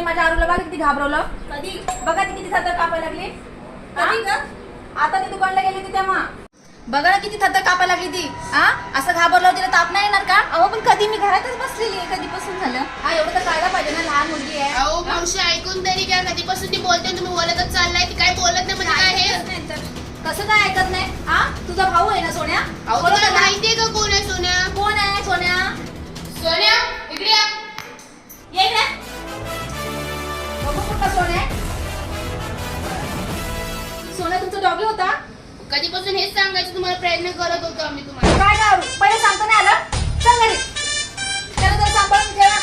माझ्या आरूला बघा किती घाबरवलं. कधी बघा ती किती थरथर कापायला लागली. कधी ग? आता ती दुकानला गेली होती तेव्हा बघा ना किती थरथर कापायला लागली ती. असं घाबरलं तिला ताप नाही येणार का? अहो पण कधी मी घरातच बसलेली आहे, कधीपासून झालं. एवढं तर कळायला पाहिजे ना, लहान मुलगी आहे. अहो मावशी ऐकून तरी घ्या, कधीपासून ती बोलते तुम्ही बोलतच चाललाय, ती काय बोलत नाही म्हणजे काय हे? नाही तर कसं काय ऐकत नाही? तुझा भाऊ आहे ना सोन्या? अहो बोलव तुला त्याला. माहितीये का कोण आहे सोन्या? कोण आहे सोन्या? सोन्या इकडे या. ये इकडे. बघू कुठला सोन्या आहे? सोन्या तुमचा डॉगी होता? कधीपासून हेच सांगायचं तुम्हाला प्रयत्न करत होतो आम्ही तुम्हाला. काय करू? पहिले सांगतो नाही आलं. चल घरी. त्याला जरा सांभाळून ठेवा.